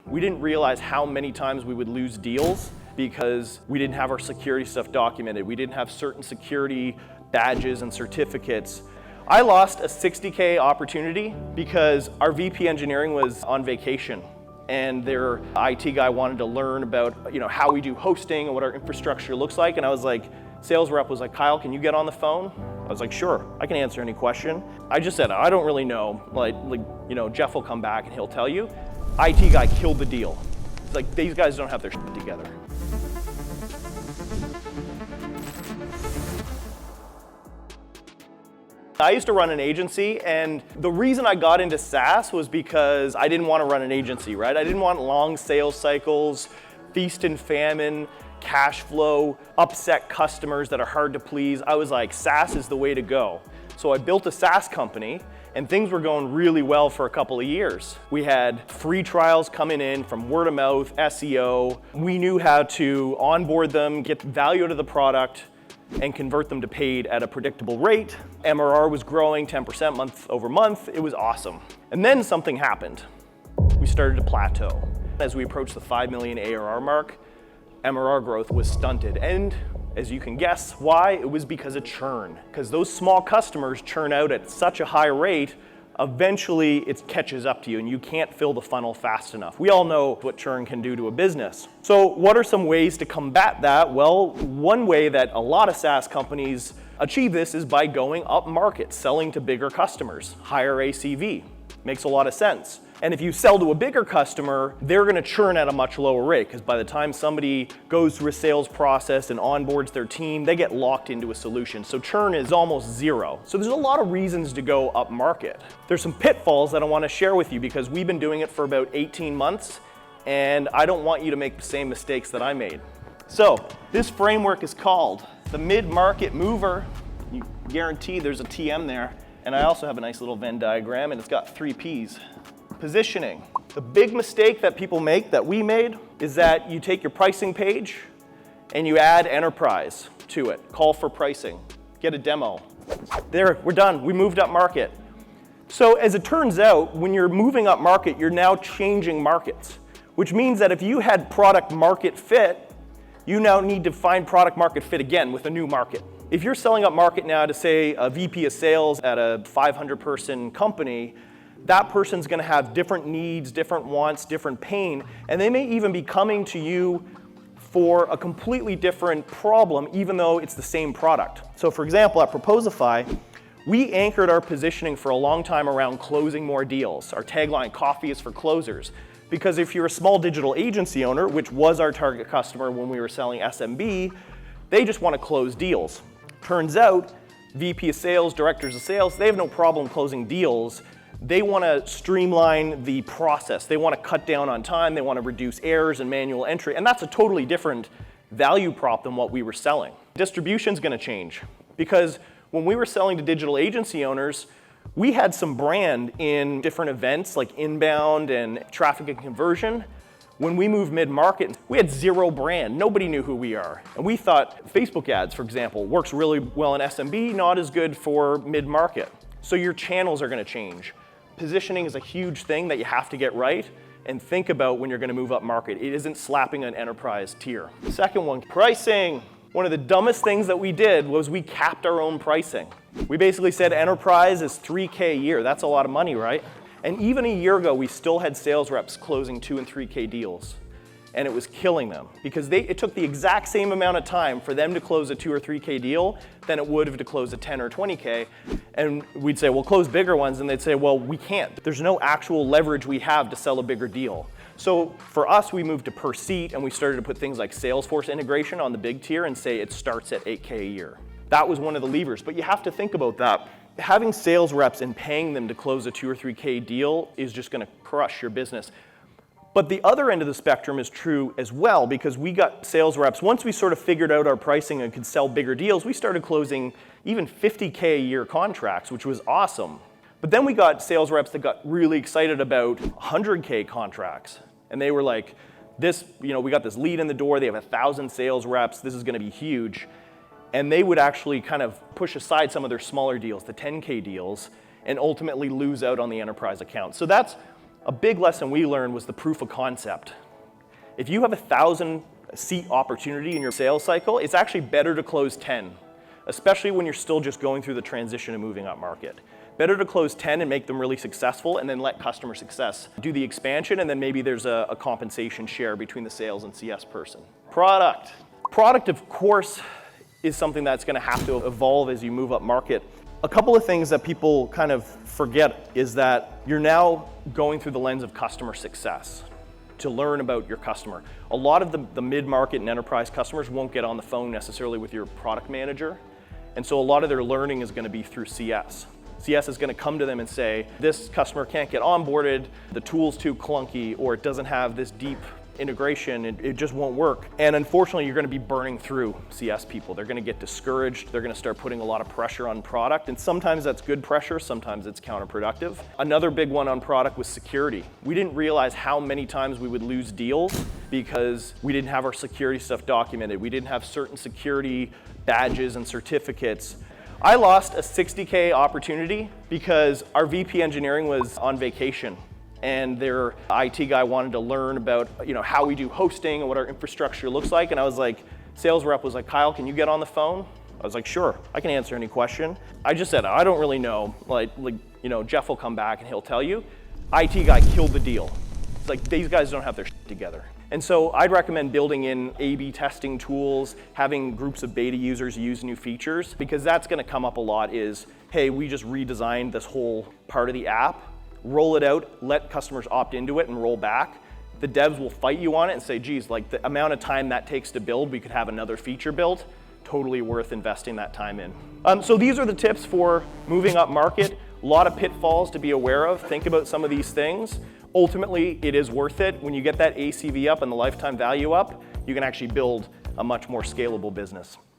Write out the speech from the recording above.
We didn't realize how many times we would lose deals because we didn't have our security stuff documented. We didn't have certain security badges and certificates. I lost a $60K opportunity because our VP engineering was on vacation and their IT guy wanted to learn about how we do hosting and what our infrastructure looks like. And I was like, sales rep was like, Kyle, can you get on the phone? I was like, sure, I can answer any question. I just said, I don't really know. Jeff will come back and he'll tell you. IT guy killed the deal. It's like, these guys don't have their shit together. I used to run an agency, and the reason I got into SaaS was because I didn't want to run an agency, right? I didn't want long sales cycles, feast and famine, cash flow, upset customers that are hard to please. I was like, SaaS is the way to go. So I built a SaaS company, and things were going really well for a couple of years. We had free trials coming in from word of mouth, SEO. We knew how to onboard them, get value out of the product, and convert them to paid at a predictable rate. MRR was growing 10% month over month. It was awesome. And then something happened. We started to plateau. As we approached the 5 million ARR mark, MRR growth was stunted. And as you can guess why, it was because of churn. Because those small customers churn out at such a high rate, eventually it catches up to you and you can't fill the funnel fast enough. We all know what churn can do to a business. So what are some ways to combat that? Well, one way that a lot of SaaS companies achieve this is by going up market, selling to bigger customers, higher ACV. Makes a lot of sense. And if you sell to a bigger customer, they're going to churn at a much lower rate because by the time somebody goes through a sales process and onboards their team, they get locked into a solution. So churn is almost zero. So there's a lot of reasons to go up market. There's some pitfalls that I want to share with you because we've been doing it for about 18 months and I don't want you to make the same mistakes that I made. So this framework is called the mid-market mover. You guarantee there's a TM there. And I also have a nice little Venn diagram and it's got 3 Ps. Positioning. The big mistake that people make, that we made, is that you take your pricing page and you add enterprise to it. Call for pricing. Get a demo. There, we're done. We moved up market. So as it turns out, when you're moving up market, you're now changing markets, which means that if you had product market fit, you now need to find product market fit again with a new market. If you're selling up market now to, say, a VP of sales at a 500-person company, that person's going to have different needs, different wants, different pain, and they may even be coming to you for a completely different problem, even though it's the same product. So for example, at Proposify, we anchored our positioning for a long time around closing more deals. Our tagline, coffee is for closers. Because if you're a small digital agency owner, which was our target customer when we were selling SMB, they just want to close deals. Turns out, VP of sales, directors of sales, they have no problem closing deals. They want to streamline the process. They want to cut down on time. They want to reduce errors and manual entry. And that's a totally different value prop than what we were selling. Distribution's going to change because when we were selling to digital agency owners, we had some brand in different events like inbound and traffic and conversion. When we moved mid-market, we had zero brand. Nobody knew who we are. And we thought Facebook ads, for example, works really well in SMB, not as good for mid-market. So your channels are going to change. Positioning is a huge thing that you have to get right and think about when you're going to move up market. It isn't slapping an enterprise tier. Second one, pricing. One of the dumbest things that we did was we capped our own pricing. We basically said enterprise is $3K a year. That's a lot of money, right? And even a year ago, we still had sales reps closing 2 and 3K deals. And it was killing them because it took the exact same amount of time for them to close a 2 or 3K deal than it would have to close a 10 or 20K. And we'd say, well, close bigger ones. And they'd say, well, we can't. There's no actual leverage we have to sell a bigger deal. So for us, we moved to per seat and we started to put things like Salesforce integration on the big tier and say it starts at 8K a year. That was one of the levers, but you have to think about that. Having sales reps and paying them to close a 2 or 3K deal is just gonna crush your business. But the other end of the spectrum is true as well because we got sales reps. Once we sort of figured out our pricing and could sell bigger deals, we started closing even 50K a year contracts, which was awesome. But then we got sales reps that got really excited about 100K contracts. And they were like, we got this lead in the door, they have 1,000 sales reps, this is gonna be huge. And they would actually kind of push aside some of their smaller deals, the 10K deals, and ultimately lose out on the enterprise account. So that's A big lesson we learned was the proof of concept. If you have 1,000 seat opportunity in your sales cycle, it's actually better to close 10, especially when you're still just going through the transition and moving up market. Better to close 10 and make them really successful and then let customer success do the expansion, and then maybe there's a compensation share between the sales and CS person. Product. Product, of course, is something that's gonna have to evolve as you move up market. A couple of things that people kind of forget is that you're now going through the lens of customer success to learn about your customer. A lot of the mid-market and enterprise customers won't get on the phone necessarily with your product manager, and so a lot of their learning is gonna be through CS. CS is going to come to them and say, this customer can't get onboarded, the tool's too clunky, or it doesn't have this deep integration, it just won't work. And unfortunately, you're going to be burning through CS people. They're going to get discouraged, they're going to start putting a lot of pressure on product, and sometimes that's good pressure, sometimes it's counterproductive. Another big one on product was security. We didn't realize how many times we would lose deals because we didn't have our security stuff documented. We didn't have certain security badges and certificates. I lost a $60K opportunity because our VP engineering was on vacation and their IT guy wanted to learn about how we do hosting and what our infrastructure looks like. And I was like, sales rep was like, Kyle, can you get on the phone? I was like, sure, I can answer any question. I just said, I don't really know. Jeff will come back and he'll tell you. IT guy killed the deal. It's like, these guys don't have their shit together. And so I'd recommend building in A/B testing tools, having groups of beta users use new features, because that's gonna come up a lot is, hey, we just redesigned this whole part of the app, roll it out, let customers opt into it and roll back. The devs will fight you on it and say, geez, like the amount of time that takes to build, we could have another feature built, totally worth investing that time in. So these are the tips for moving up market. A lot of pitfalls to be aware of. Think about some of these things. Ultimately, it is worth it. When you get that ACV up and the lifetime value up, you can actually build a much more scalable business.